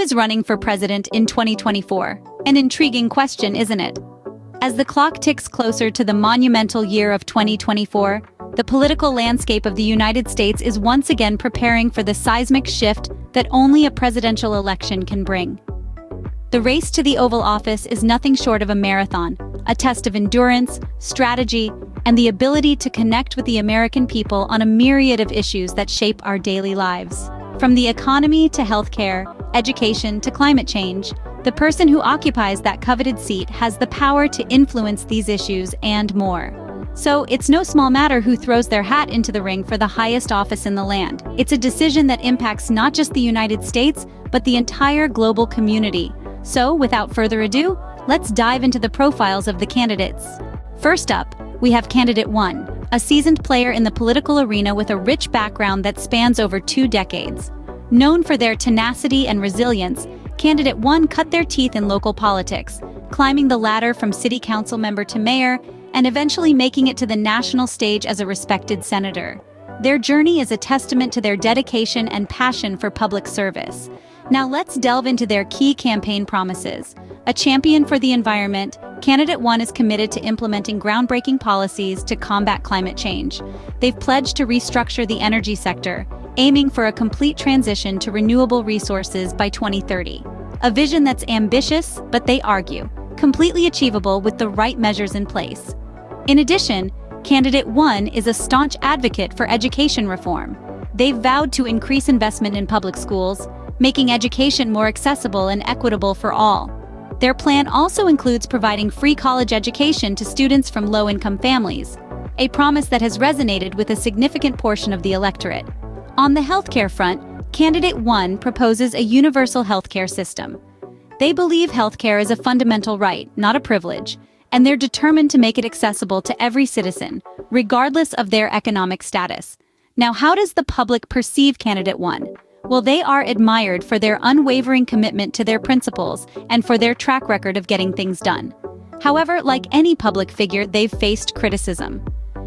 is running for president in 2024? An intriguing question, isn't it? As the clock ticks closer to the monumental year of 2024, the political landscape of the United States is once again preparing for the seismic shift that only a presidential election can bring. The race to the Oval Office is nothing short of a marathon, a test of endurance, strategy, and the ability to connect with the American people on a myriad of issues that shape our daily lives. From the economy to healthcare, education to climate change, the person who occupies that coveted seat has the power to influence these issues and more. So it's no small matter who throws their hat into the ring for the highest office in the land. It's a decision that impacts not just the United States, but the entire global community. So, without further ado, let's dive into the profiles of the candidates. First up, we have Candidate 1, a seasoned player in the political arena with a rich background that spans over 2 decades. Known for their tenacity and resilience, Candidate 1 cut their teeth in local politics, climbing the ladder from city council member to mayor, and eventually making it to the national stage as a respected senator. Their journey is a testament to their dedication and passion for public service. Now let's delve into their key campaign promises. A champion for the environment, Candidate 1 is committed to implementing groundbreaking policies to combat climate change. They've pledged to restructure the energy sector, aiming for a complete transition to renewable resources by 2030. A vision that's ambitious, but they argue, completely achievable with the right measures in place. In addition, Candidate 1 is a staunch advocate for education reform. They've vowed to increase investment in public schools, making education more accessible and equitable for all. Their plan also includes providing free college education to students from low-income families, a promise that has resonated with a significant portion of the electorate. On the healthcare front, Candidate 1 proposes a universal healthcare system. They believe healthcare is a fundamental right, not a privilege, and they're determined to make it accessible to every citizen, regardless of their economic status. Now, how does the public perceive Candidate 1? Well, they are admired for their unwavering commitment to their principles and for their track record of getting things done. However, like any public figure, they've faced criticism.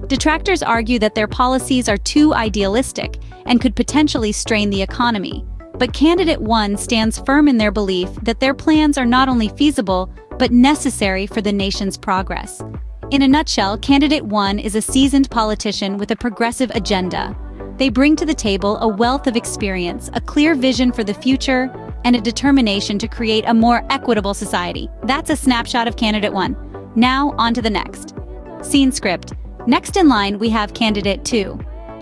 Detractors argue that their policies are too idealistic and could potentially strain the economy. But Candidate 1 stands firm in their belief that their plans are not only feasible, but necessary for the nation's progress. In a nutshell, Candidate 1 is a seasoned politician with a progressive agenda. They bring to the table a wealth of experience, a clear vision for the future, and a determination to create a more equitable society. That's a snapshot of Candidate 1. Now, on to the next. Scene script. Next in line, we have Candidate 2.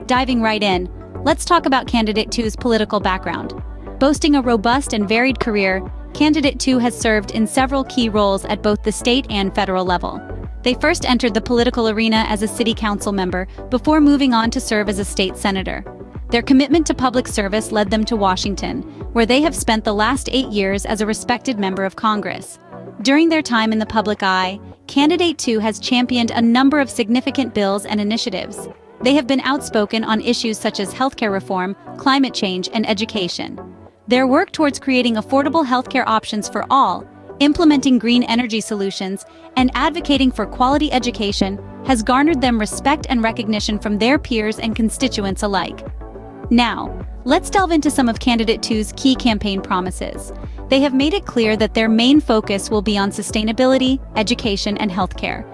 Diving right in, let's talk about Candidate 2's political background. Boasting a robust and varied career, Candidate 2 has served in several key roles at both the state and federal level. They first entered the political arena as a city council member before moving on to serve as a state senator. Their commitment to public service led them to Washington, where they have spent the last 8 years as a respected member of Congress. During their time in the public eye, Candidate 2 has championed a number of significant bills and initiatives. They have been outspoken on issues such as healthcare reform, climate change, and education. Their work towards creating affordable healthcare options for all, implementing green energy solutions, and advocating for quality education has garnered them respect and recognition from their peers and constituents alike. Now, let's delve into some of Candidate 2's key campaign promises. They have made it clear that their main focus will be on sustainability, education, and healthcare.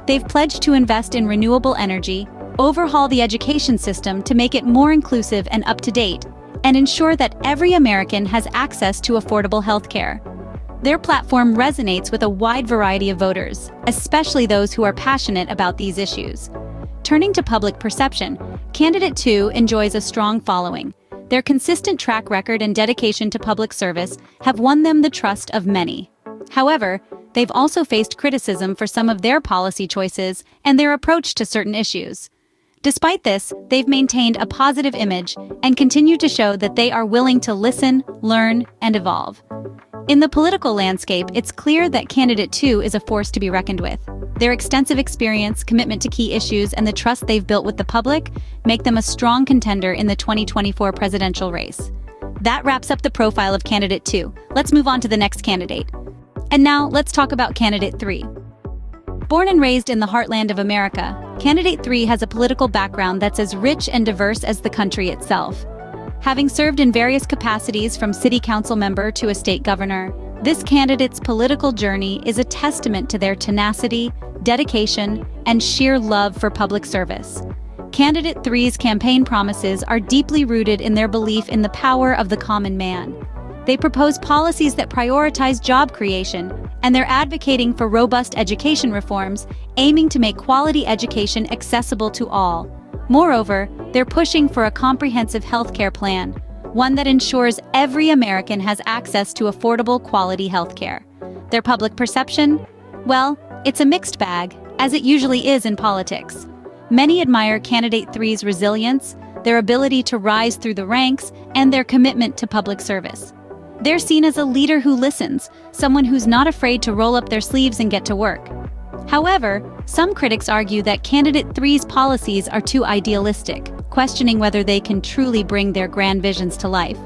They've pledged to invest in renewable energy, overhaul the education system to make it more inclusive and up-to-date, and ensure that every American has access to affordable healthcare. Their platform resonates with a wide variety of voters, especially those who are passionate about these issues. Turning to public perception, Candidate 2 enjoys a strong following. Their consistent track record and dedication to public service have won them the trust of many. However, they've also faced criticism for some of their policy choices and their approach to certain issues. Despite this, they've maintained a positive image and continue to show that they are willing to listen, learn, and evolve. In the political landscape, it's clear that Candidate 2 is a force to be reckoned with. Their extensive experience, commitment to key issues, and the trust they've built with the public make them a strong contender in the 2024 presidential race. That wraps up the profile of Candidate 2. Let's move on to the next candidate. And now, let's talk about Candidate 3. Born and raised in the heartland of America, Candidate 3 has a political background that's as rich and diverse as the country itself. Having served in various capacities from city council member to a state governor, this candidate's political journey is a testament to their tenacity, dedication, and sheer love for public service. Candidate three's campaign promises are deeply rooted in their belief in the power of the common man. They propose policies that prioritize job creation, and they're advocating for robust education reforms, aiming to make quality education accessible to all. Moreover, they're pushing for a comprehensive healthcare plan, one that ensures every American has access to affordable, quality healthcare. Their public perception? Well, it's a mixed bag, as it usually is in politics. Many admire Candidate three's resilience, their ability to rise through the ranks, and their commitment to public service. They're seen as a leader who listens, someone who's not afraid to roll up their sleeves and get to work. However, some critics argue that Candidate three's policies are too idealistic, questioning whether they can truly bring their grand visions to life.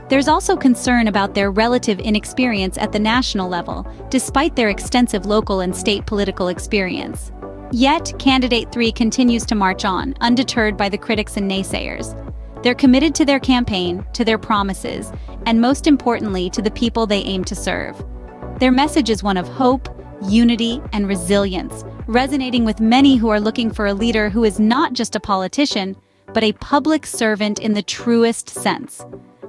There's also concern about their relative inexperience at the national level, despite their extensive local and state political experience. Yet, Candidate three continues to march on, undeterred by the critics and naysayers. They're committed to their campaign, to their promises, and most importantly, to the people they aim to serve. Their message is one of hope, unity, and resilience, resonating with many who are looking for a leader who is not just a politician, but a public servant in the truest sense.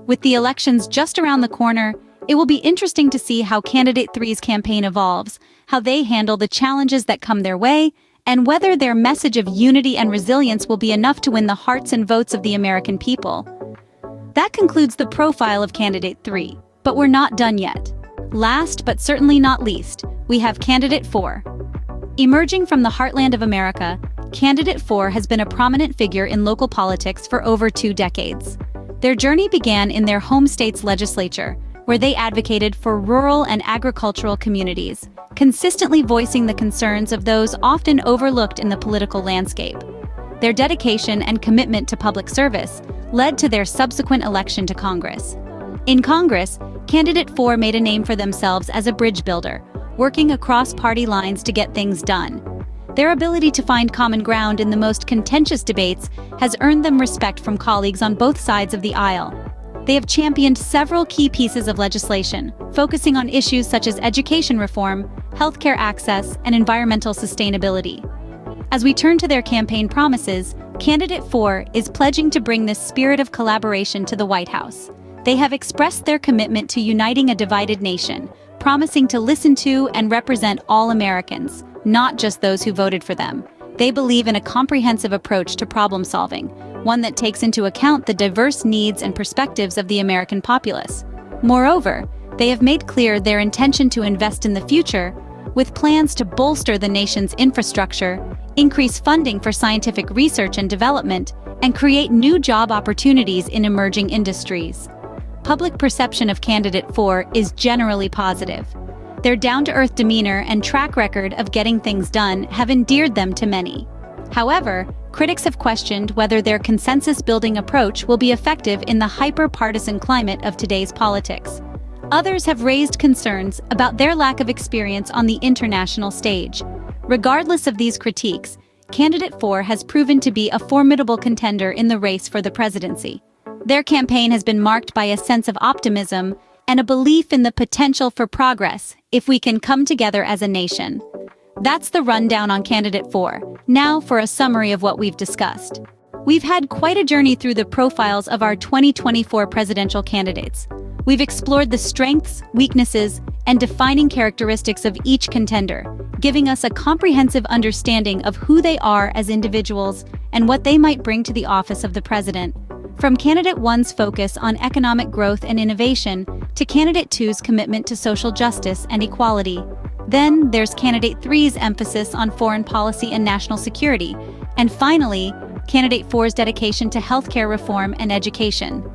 With the elections just around the corner, it will be interesting to see how Candidate three's campaign evolves, how they handle the challenges that come their way, and whether their message of unity and resilience will be enough to win the hearts and votes of the American people. That concludes the profile of Candidate three, but we're not done yet. Last but certainly not least, we have Candidate four. Emerging from the heartland of America, Candidate four has been a prominent figure in local politics for over 2 decades. Their journey began in their home state's legislature, where they advocated for rural and agricultural communities, consistently voicing the concerns of those often overlooked in the political landscape. Their dedication and commitment to public service led to their subsequent election to Congress. In Congress, Candidate four made a name for themselves as a bridge builder, working across party lines to get things done. Their ability to find common ground in the most contentious debates has earned them respect from colleagues on both sides of the aisle. They have championed several key pieces of legislation, focusing on issues such as education reform, healthcare access, and environmental sustainability. As we turn to their campaign promises, Candidate four is pledging to bring this spirit of collaboration to the White House. They have expressed their commitment to uniting a divided nation, promising to listen to and represent all Americans, not just those who voted for them. They believe in a comprehensive approach to problem solving, one that takes into account the diverse needs and perspectives of the American populace. Moreover, they have made clear their intention to invest in the future, with plans to bolster the nation's infrastructure, increase funding for scientific research and development, and create new job opportunities in emerging industries. Public perception of Candidate four is generally positive. Their down-to-earth demeanor and track record of getting things done have endeared them to many. However, critics have questioned whether their consensus-building approach will be effective in the hyper-partisan climate of today's politics. Others have raised concerns about their lack of experience on the international stage. Regardless of these critiques, Candidate four has proven to be a formidable contender in the race for the presidency. Their campaign has been marked by a sense of optimism and a belief in the potential for progress if we can come together as a nation. That's the rundown on Candidate four. Now for a summary of what we've discussed. We've had quite a journey through the profiles of our 2024 presidential candidates. We've explored the strengths, weaknesses, and defining characteristics of each contender, giving us a comprehensive understanding of who they are as individuals and what they might bring to the office of the president. From Candidate one's focus on economic growth and innovation to Candidate two's commitment to social justice and equality. Then there's Candidate three's emphasis on foreign policy and national security. And finally, Candidate four's dedication to healthcare reform and education.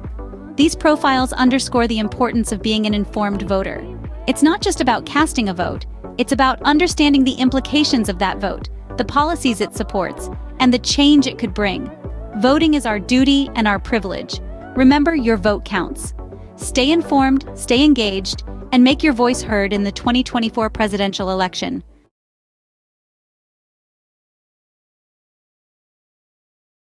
These profiles underscore the importance of being an informed voter. It's not just about casting a vote, it's about understanding the implications of that vote, the policies it supports, and the change it could bring. Voting is our duty and our privilege. Remember, your vote counts. Stay informed, stay engaged, and make your voice heard in the 2024 presidential election.